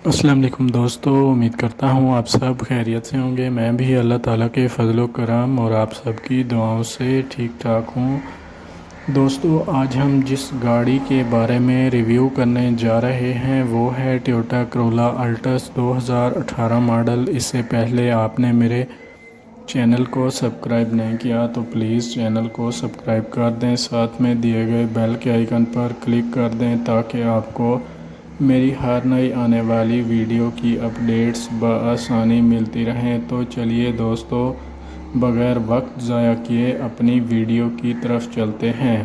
السلام علیکم دوستو، امید کرتا ہوں آپ سب خیریت سے ہوں گے۔ میں بھی اللہ تعالیٰ کے فضل و کرم اور آپ سب کی دعاؤں سے ٹھیک ٹھاک ہوں۔ دوستو، آج ہم جس گاڑی کے بارے میں ریویو کرنے جا رہے ہیں وہ ہے ٹویوٹا کرولا الٹس 2018 ماڈل۔ اس سے پہلے آپ نے میرے چینل کو سبسکرائب نہیں کیا تو پلیز چینل کو سبسکرائب کر دیں، ساتھ میں دیے گئے بیل کے آئیکن پر کلک کر دیں تاکہ آپ کو میری ہر نئی آنے والی ویڈیو کی اپڈیٹس بآسانی ملتی رہیں۔ تو چلیے دوستو، بغیر وقت ضائع کیے اپنی ویڈیو کی طرف چلتے ہیں۔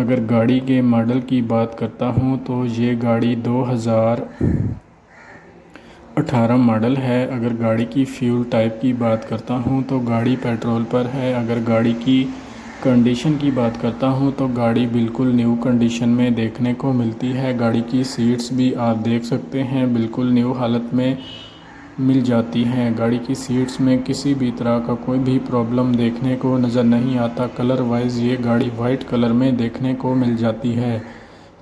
اگر گاڑی کے ماڈل کی بات کرتا ہوں تو یہ گاڑی 2018 ماڈل ہے۔ اگر گاڑی کی فیول ٹائپ کی بات کرتا ہوں تو گاڑی پیٹرول پر ہے۔ اگر گاڑی کی کنڈیشن کی بات کرتا ہوں تو گاڑی بالکل نیو کنڈیشن میں دیکھنے کو ملتی ہے۔ گاڑی کی سیٹس بھی آپ دیکھ سکتے ہیں، بالکل نیو حالت میں مل جاتی ہیں۔ گاڑی کی سیٹس میں کسی بھی طرح کا کوئی بھی پرابلم دیکھنے کو نظر نہیں آتا۔ کلر وائز یہ گاڑی وائٹ کلر میں دیکھنے کو مل جاتی ہے۔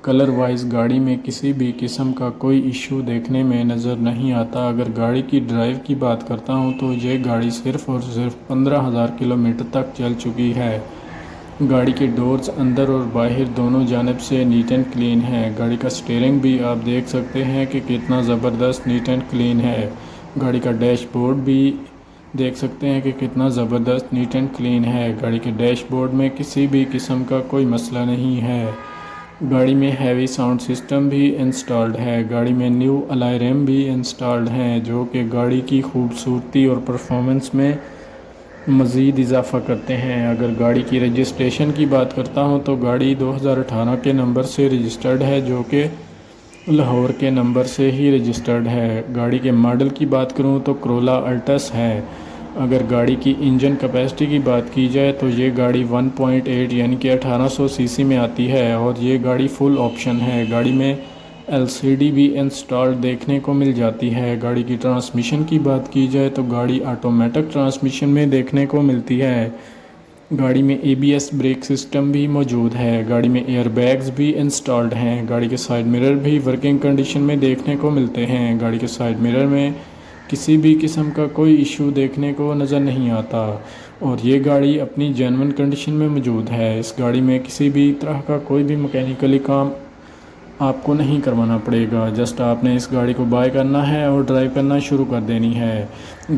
کلر وائز گاڑی میں کسی بھی قسم کا کوئی ایشو دیکھنے میں نظر نہیں آتا۔ اگر گاڑی کی ڈرائیو کی بات کرتا ہوں تو یہ گاڑی صرف اور صرف 15,000 کلومیٹر تک چل چکی ہے۔ گاڑی کے ڈورز اندر اور باہر دونوں جانب سے نیٹ اینڈ کلین ہیں۔ گاڑی کا اسٹیئرنگ بھی آپ دیکھ سکتے ہیں کہ کتنا زبردست نیٹ اینڈ کلین ہے۔ گاڑی کا ڈیش بورڈ بھی دیکھ سکتے ہیں کہ کتنا زبردست نیٹ اینڈ کلین ہے۔ گاڑی کے ڈیش بورڈ میں کسی بھی قسم کا کوئی مسئلہ نہیں ہے۔ گاڑی میں ہیوی ساؤنڈ سسٹم بھی انسٹالڈ ہے۔ گاڑی میں نیو الائی ریم بھی انسٹالڈ ہیں جو کہ گاڑی کی خوبصورتی اور پرفارمنس میں مزید اضافہ کرتے ہیں۔ اگر گاڑی کی رجسٹریشن کی بات کرتا ہوں تو گاڑی 2018 کے نمبر سے رجسٹرڈ ہے جو کہ لاہور کے نمبر سے ہی رجسٹرڈ ہے۔ گاڑی کے ماڈل کی بات کروں تو کرولا الٹس ہے۔ اگر گاڑی کی انجن کیپیسٹی کی بات کی جائے تو یہ گاڑی 1.8 یعنی کہ 1800 سی سی میں آتی ہے اور یہ گاڑی فل آپشن ہے۔ گاڑی میں LCD بھی انسٹالڈ دیکھنے کو مل جاتی ہے۔ گاڑی کی ٹرانسمیشن کی بات کی جائے تو گاڑی آٹومیٹک ٹرانسمیشن میں دیکھنے کو ملتی ہے۔ گاڑی میں ABS بریک سسٹم بھی موجود ہے۔ گاڑی میں ایئر بیگز بھی انسٹالڈ ہیں۔ گاڑی کے سائیڈ مرر بھی ورکنگ کنڈیشن میں دیکھنے کو ملتے ہیں۔ گاڑی کے سائیڈ مرر میں کسی بھی قسم کا کوئی ایشو دیکھنے کو نظر نہیں آتا اور یہ گاڑی اپنی جینوئن کنڈیشن میں موجود ہے۔ اس گاڑی میں کسی بھی طرح کا کوئی بھی مکینیکلی کام آپ کو نہیں کروانا پڑے گا، جسٹ آپ نے اس گاڑی کو بائی کرنا ہے اور ڈرائیو کرنا شروع کر دینی ہے۔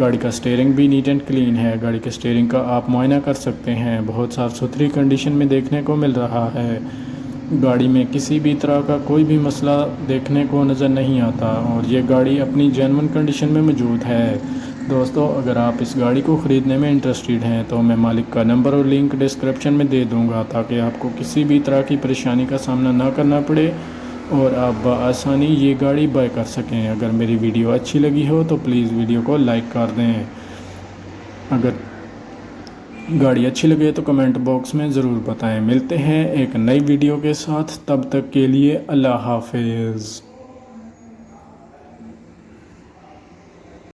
گاڑی کا اسٹیئرنگ بھی نیٹ اینڈ کلین ہے۔ گاڑی کے اسٹیئرنگ کا آپ معائنہ کر سکتے ہیں، بہت صاف ستھری کنڈیشن میں دیکھنے کو مل رہا ہے۔ گاڑی میں کسی بھی طرح کا کوئی بھی مسئلہ دیکھنے کو نظر نہیں آتا اور یہ گاڑی اپنی جینوئن کنڈیشن میں موجود ہے۔ دوستو، اگر آپ اس گاڑی کو خریدنے میں انٹرسٹیڈ ہیں تو میں مالک کا نمبر اور لنک ڈسکرپشن میں دے دوں گا تاکہ آپ کو کسی بھی طرح کی پریشانی کا سامنا نہ کرنا پڑے اور آپ بآسانی یہ گاڑی بائی کر سکیں۔ اگر میری ویڈیو اچھی لگی ہو تو پلیز ویڈیو کو لائک کر دیں۔ اگر گاڑی اچھی لگے تو کمنٹ باکس میں ضرور بتائیں۔ ملتے ہیں ایک نئی ویڈیو کے ساتھ، تب تک کے لیے اللہ حافظ۔